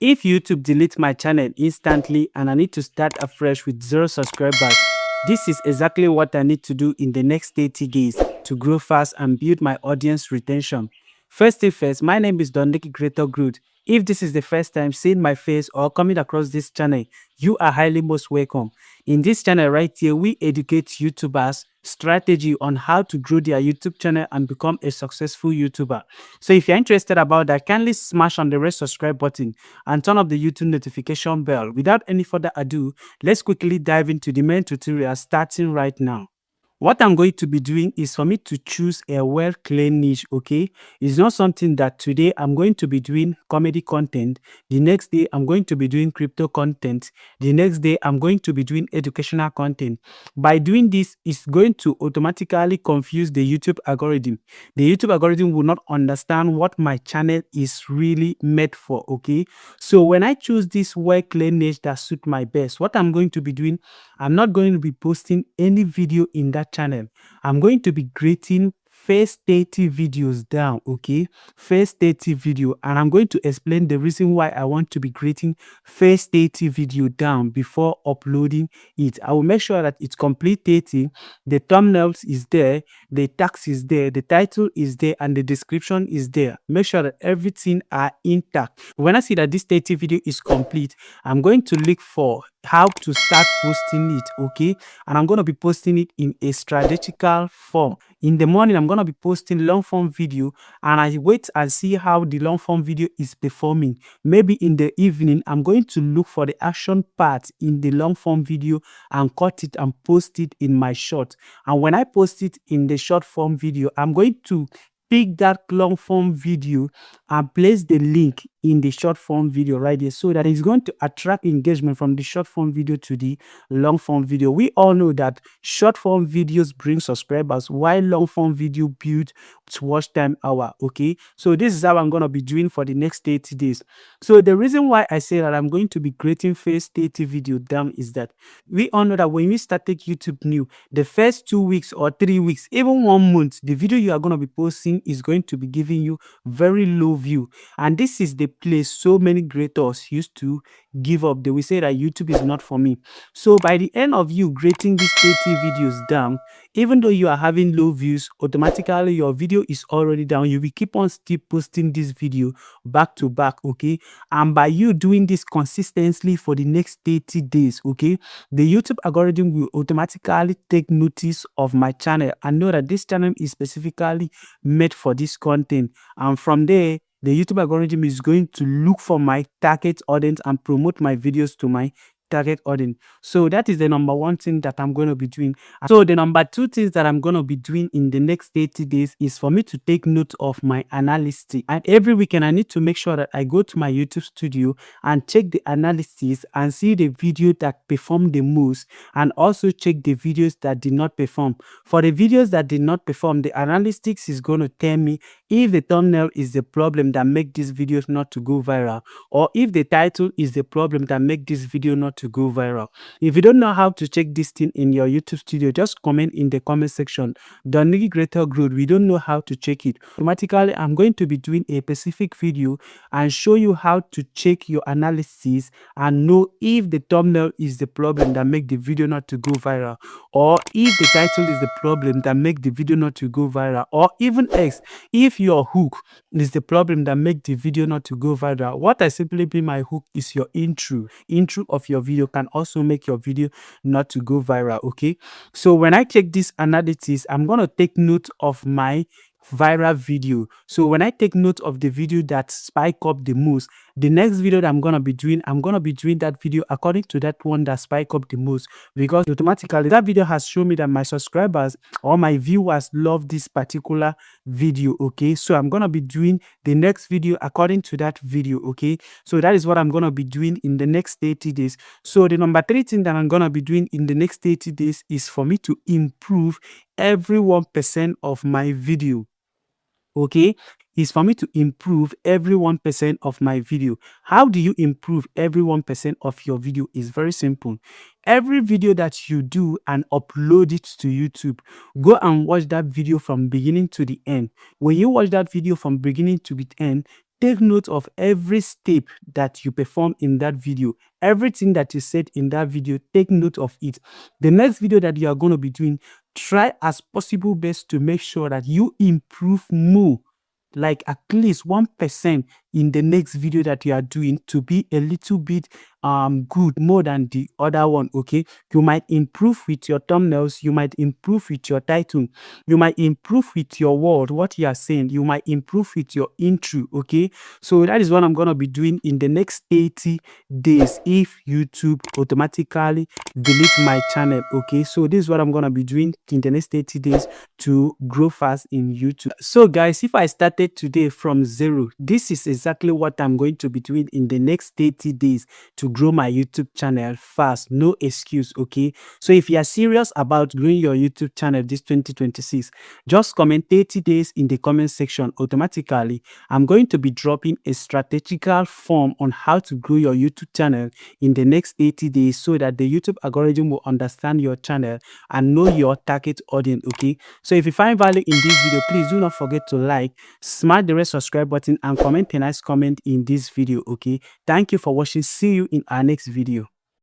If YouTube deletes my channel instantly and I need to start afresh with 0 subscribers, this is exactly what I need to do in the next 30 days to grow fast and build my audience retention. First thing first, my name is Doniki Creator Groot. If this is the first time seeing my face or coming across this channel, you are highly most welcome. In this channel right here, we educate YouTubers strategy on how to grow their YouTube channel and become a successful YouTuber. So if you're interested about that, kindly smash on the red subscribe button and turn up the YouTube notification bell. Without any further ado, let's quickly dive into the main tutorial starting right now. What I'm going to be doing is for me to choose a well-clean niche, okay? It's not something that today I'm going to be doing comedy content, the next day I'm going to be doing crypto content, the next day I'm going to be doing educational content. By doing this, it's going to automatically confuse the YouTube algorithm. The YouTube algorithm will not understand what my channel is really made for, okay? So when I choose this well-clean niche that suits my best, what I'm going to be doing, I'm not going to be posting any video in that channel. I'm going to be creating first 30 videos down, okay? First 30 video, and I'm going to explain the reason why I want to be creating first 30 video down before uploading it. I will make sure that it's complete 30, the thumbnails is there, the text is there, the title is there, and the description is there. Make sure that everything are intact. When I see that this 30 video is complete, I'm going to look for how to start posting it, okay? And I'm going to be posting it in a strategical form. In the morning, I'm going to be posting long form video, and I wait and see how the long form video is performing. Maybe in the evening, I'm going to look for the action part in the long form video and cut it and post it in my short. And when I post it in the short form video, I'm going to pick that long form video and place the link in the short form video right there, so that it's going to attract engagement from the short form video to the long form video. We all know that short form videos bring subscribers while long form video build watch time hour, okay? So this is how I'm going to be doing for the next 30 days. So the reason why I say that I'm going to be creating first 30 video down is that we all know that when we started YouTube new, the first 2 weeks or 3 weeks, even 1 month, the video you are going to be posting is going to be giving you very low view. And this is the place so many creators used to give up. They will say that YouTube is not for me. So by the end of you grading these 30 videos down, even though you are having low views, automatically your video is already down. You will keep on still posting this video back to back, okay? And by you doing this consistently for the next 30 days, okay, the YouTube algorithm will automatically take notice of my channel and know that this channel is specifically made for this content. And from there, the YouTube algorithm is going to look for my target audience and promote my videos to my target audience. So that is the number one thing that I'm going to be doing. So the number two things that I'm going to be doing in the next 30 days is for me to take note of my analysis. And every weekend I need to make sure that I go to my YouTube studio and check the analysis and see the video that performed the most, and also check the videos that did not perform. For the videos that did not perform, the analytics is going to tell me if the thumbnail is the problem that make this video not to go viral, or if the title is the problem that make this video not to go viral. If you don't know how to check this thing in your YouTube studio, just comment in the comment section. Doniki Creator Groot, we don't know how to check it. Automatically, I'm going to be doing a specific video and show you how to check your analysis and know if the thumbnail is the problem that make the video not to go viral, or if the title is the problem that make the video not to go viral, or even X, if your hook is the problem that make the video not to go viral. What I simply mean my hook is your intro of your video can also make your video not to go viral, okay? So when I check this analytics, I'm going to take note of my viral video. So when I take note of the video that spike up the most, the next video that I'm going to be doing that video according to that one that spike up the most, because automatically that video has shown me that my subscribers or my viewers love this particular video, okay? So I'm going to be doing the next video according to that video, okay? So that is what I'm going to be doing in the next 30 days. So the number 3 thing that I'm going to be doing in the next 30 days is for me to improve every 1% of my video, okay? Is for me to improve every 1% of my video. How do you improve every 1% of your video? Is very simple. Every video that you do and upload it to YouTube, go and watch that video from beginning to the end. When you watch that video from beginning to the end, take note of every step that you perform in that video. Everything that you said in that video, take note of it. The next video that you are going to be doing, try as possible best to make sure that you improve more, like at least 1% in the next video that you are doing, to be a little bit good more than the other one. Okay, you might improve with your thumbnails, you might improve with your title, you might improve with your word, what you are saying, you might improve with your intro. Okay, so that is what I'm going to be doing in the next 80 days if YouTube automatically delete my channel. Okay, so this is what I'm going to be doing in the next 80 days to grow fast in YouTube. So guys, if I started today from zero, this is exactly what I'm going to be doing in the next 30 days to grow my YouTube channel fast. No excuse. Okay, so if you are serious about growing your YouTube channel this 2026, just comment 30 days in the comment section. Automatically I'm going to be dropping a strategical form on how to grow your YouTube channel in the next 80 days, so that the YouTube algorithm will understand your channel and know your target audience. Okay, so if you find value in this video, please do not forget to like, smash the red subscribe button, and comment a nice comment in this video. Okay, thank you for watching. See you in our next video.